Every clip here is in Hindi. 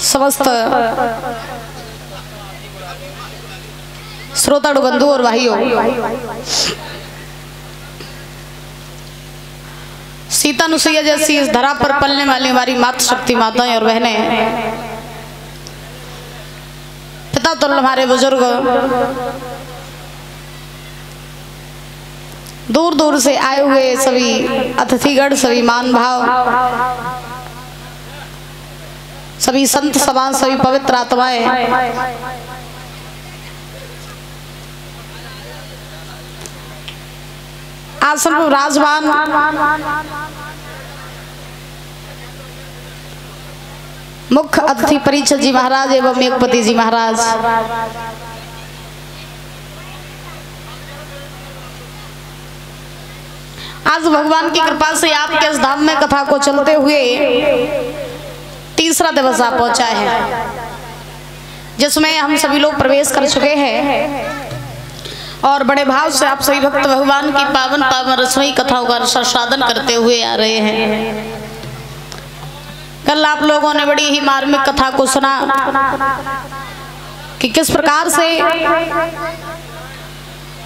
समस्त श्रोताड़ु बंधु और भाइयों, सीता अनुसुईया जैसी इस धरा पर पलने वाली हमारी मातृ शक्ति माताएं और बहनें, पिता तुल्य हमारे बुजुर्ग, दूर दूर से आए हुए सभी अतिथिगण, सभी मान भाव, सभी संत समाज, सभी पवित्र आत्माएं, आसन पर विराजमान मुख्य अतिथि परीक्षित जी महाराज एवं मेघपति जी महाराज, आज भगवान की कृपा से आपके इस धाम में कथा को चलते हुए तीसरा दिवस आ पहुंचा है, जिसमें हम सभी लोग प्रवेश कर चुके हैं और बड़े भाव से आप सभी भक्त भगवान की पावन पावन रसमयी कथाओं का आस्वादन करते हुए आ रहे हैं। कल आप लोगों ने बड़ी ही मार्मिक कथा को सुना कि किस प्रकार से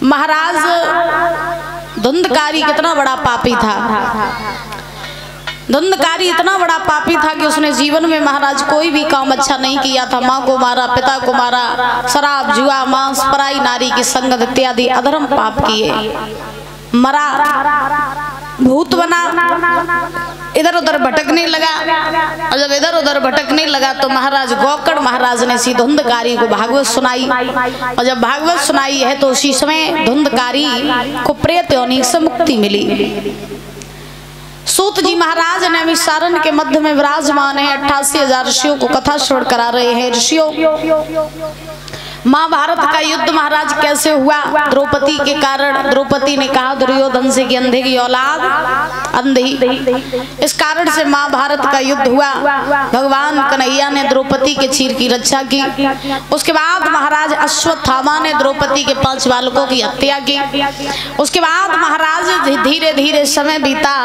महाराज धुंधकारी कितना बड़ा पापी था। धुंधकारी इतना बड़ा पापी था कि उसने जीवन में महाराज कोई भी काम अच्छा नहीं किया था। माँ को मारा, पिता को मारा, शराब, जुआ, मांस, पराई नारी की संगत इत्यादि अधर्म पाप किए, मरा, भूत बना, इधर उधर भटकने लगा। और जब इधर उधर भटकने लगा तो महाराज गोकर्ण महाराज ने सी धुंधकारी को भागवत सुनाई, और जब भागवत सुनाई है तो उसी समय धुंधकारी को प्रेत योनि से मुक्ति मिली। सूत जी महाराज ने अभी सारण के मध्य में विराजमान है, 88,000 ऋषियों को कथा श्रवण करा रहे हैं। ऋषियों, महाभारत का युद्ध महाराज कैसे हुआ? द्रौपदी के कारण। द्रौपदी ने कहा दुर्योधन से कि अंधे की औलाद अंधी, इस कारण से महाभारत का युद्ध हुआ। भगवान कन्हैया ने द्रौपदी के चीर की रक्षा की। उसके बाद महाराज अश्वत्थामा ने द्रौपदी के 5 बालकों की हत्या की। उसके बाद महाराज धीरे धीरे समय बीता।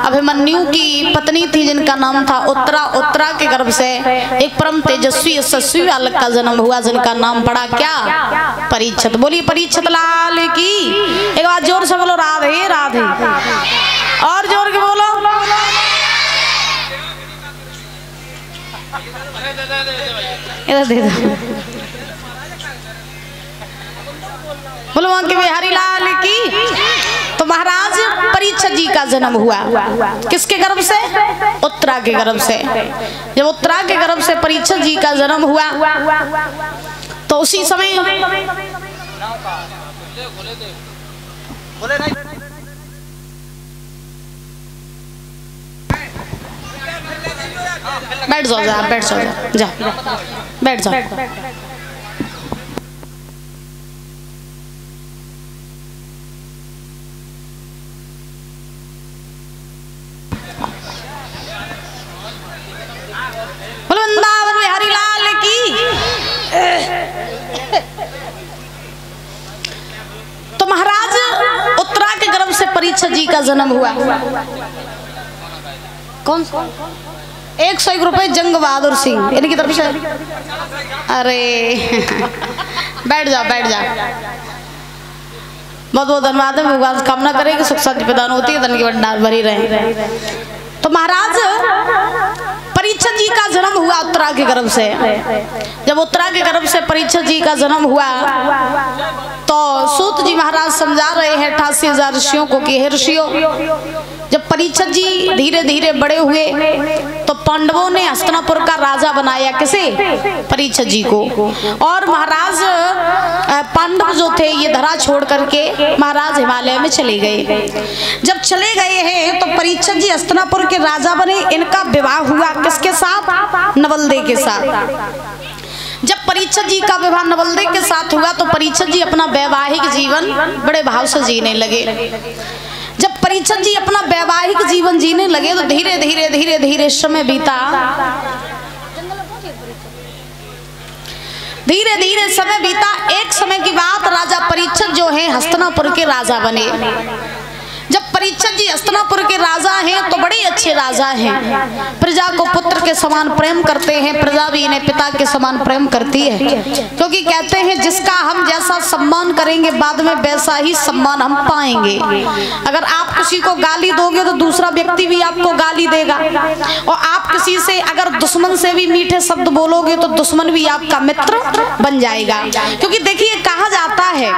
अभिमन्यु की पत्नी थी जिनका नाम था उत्तरा। उत्तरा के गर्भ से एक परम तेजस्वी यशस्वी बालक का जन्म हुआ जिनका नाम पड़ा क्या? परीक्षित। बोलिए परीक्षित लाल की। एक बार जोर से बोलो राधे राधे, और जोर के बोलो। इधर दे दो, बोलो वहां के बिहारी लाल की। तो महाराज परीक्षित जी का जन्म हुआ किसके गर्भ से? उत्तरा के गर्भ से। जब उत्तरा के गर्भ से परीक्षित जी का जन्म हुआ तो उसी समय बैठ जाओ, जा बैठ जाओ, जा बैठ जाओ। वृंदावन बिहारी लाल की। तो महाराज उत्तरा के गर्भ से परीक्षित जी का जन्म हुआ। कौन? 101 रुपए जंग बहादुर सिंह इनकी तरफ से। अरे बैठ जा बैठ जा। बहुत बहुत धन्यवाद है। भगवान कामना करें कि सुख शांति प्रदान होती है, धन की भंडार भरी रहे। तो महाराज परीक्षित जी का जन्म हुआ उत्तरा के गर्भ से। जब उत्तरा के गर्भ से परीक्षित जी का जन्म हुआ तो सूत जी महाराज समझा रहे हैं 88,000 ऋषियों को कि हे ऋषियों, जब परीक्षित जी धीरे धीरे बड़े हुए तो पांडवों ने हस्तिनापुर का राजा बनाया। किसे? परीक्षित जी को। और महाराज पांडव जो थे ये धरा छोड़ करके महाराज हिमालय में चले गए। जब चले गए हैं तो परीक्षित जी हस्तिनापुर के राजा बने। इनका विवाह हुआ किसके साथ? नवलदे के साथ। जब परीक्षित जी का विवाह नवलदे के साथ हुआ तो परीक्षित जी अपना वैवाहिक जीवन बड़े भाव से जीने लगे। जब परीक्षित जी अपना वैवाहिक जीवन जीने लगे तो धीरे धीरे धीरे धीरे समय बीता। धीरे धीरे समय बीता। एक समय की बात, राजा परीक्षित जो है हस्तिनापुर के राजा बने। जब परीक्षित जी हस्तिनापुर के राजा हैं तो बड़े अच्छे राजा हैं, प्रजा को पुत्र के समान प्रेम करते हैं, प्रजा भी इन्हें पिता के समान प्रेम करती है, क्योंकि कहते हैं जिसका हम जैसा सम्मान करेंगे बाद में वैसा ही सम्मान हम पाएंगे। अगर आप किसी को गाली दोगे तो दूसरा व्यक्ति भी आपको गाली देगा, और आप किसी से अगर दुश्मन से भी मीठे शब्द बोलोगे तो दुश्मन भी आपका मित्र बन जाएगा। क्योंकि देखिए कहा जाता है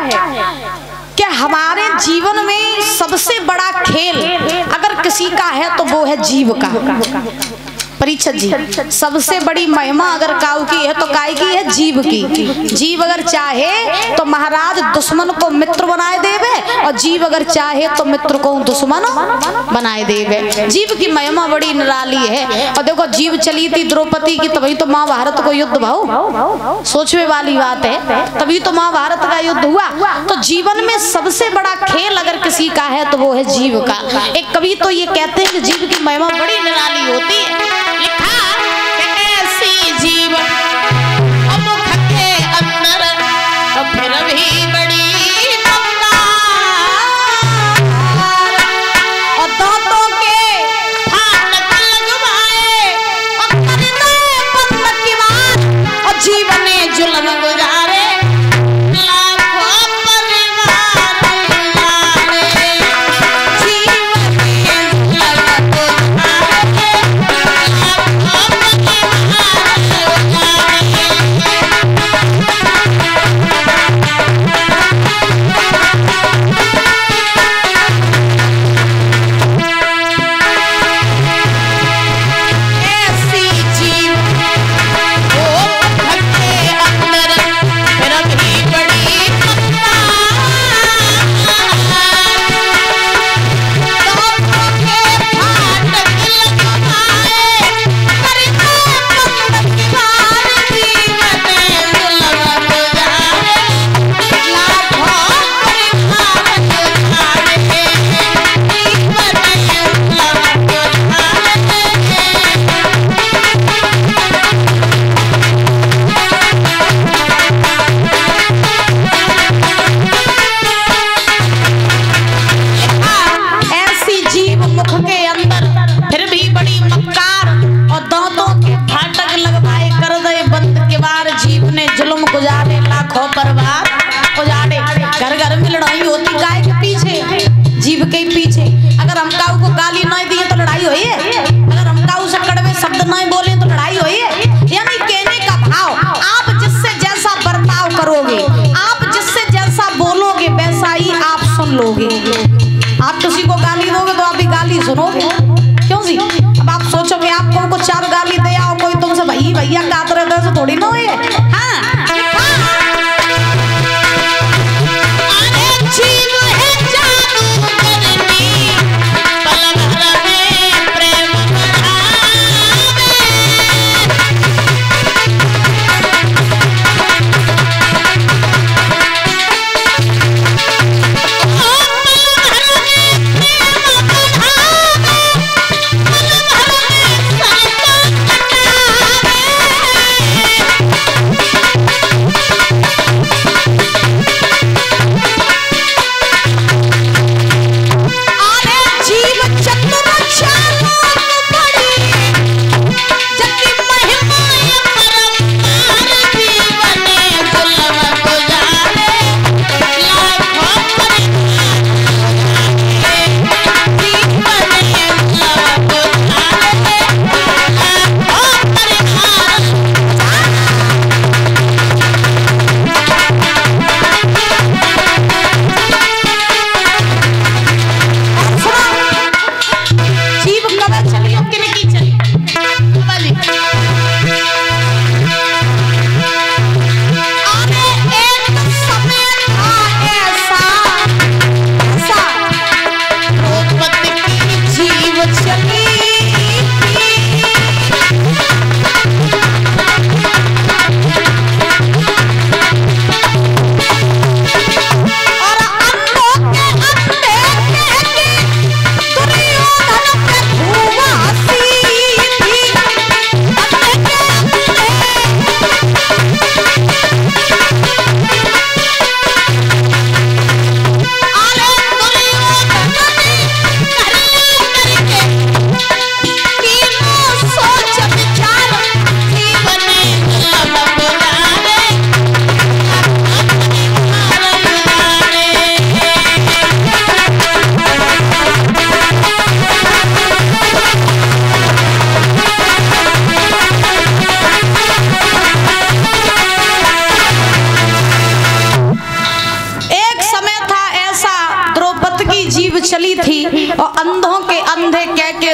कि हमारे जीवन में सबसे बड़ा खेल अगर किसी का है तो वो है जीव का। परीक्षित जी सबसे बड़ी महिमा अगर काऊ की है तो काय की है? जीव की। जीव अगर चाहे तो महाराज दुश्मन को मित्र बनाए देवे, और जीव अगर चाहे तो मित्र को दुश्मन बनाए देवे। जीव की महिमा बड़ी निराली है। और देखो जीव चली थी द्रौपदी की, तभी तो महाभारत को युद्ध भाव, सोचने वाली बात है, तभी तो महाभारत का युद्ध हुआ। तो जीवन में सबसे बड़ा खेल अगर किसी का है तो वो है जीव का। एक कवि तो ये कहते हैं कि जीव की महिमा बड़ी निराली होती है। लिखा ऐसी जीवन मुख के अंदर फिर भी बड़ी और दांतों के फाटक लगवाए और करते बंद की बात और जीवन जुल्म गुजारे लाखों परिवार लाड़े जीवन लोगे। आप किसी को गाली दोगे तो आप भी गाली सुनोगे, क्यों जी? अब आप सोचोगे आपको को चार गाली दे आओ कोई तुमसे भई भैया कात रहे तो थोड़ी ना हुई है। हाँ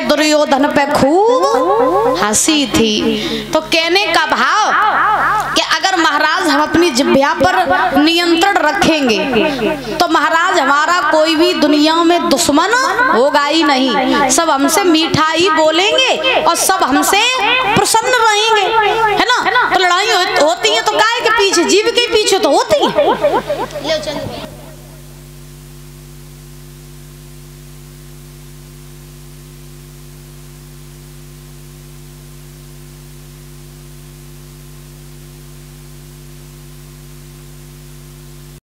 दुर्योधन पे खूब हंसी थी। तो कहने का भाव कि अगर महाराज हम अपनी जिह्वा पर नियंत्रण रखेंगे तो महाराज हमारा कोई भी दुनिया में दुश्मन होगा ही नहीं, सब हमसे मीठा ही बोलेंगे और सब हमसे प्रसन्न रहेंगे, है ना। तो लड़ाई होती है तो काय के पीछे, जीव के पीछे तो होती है।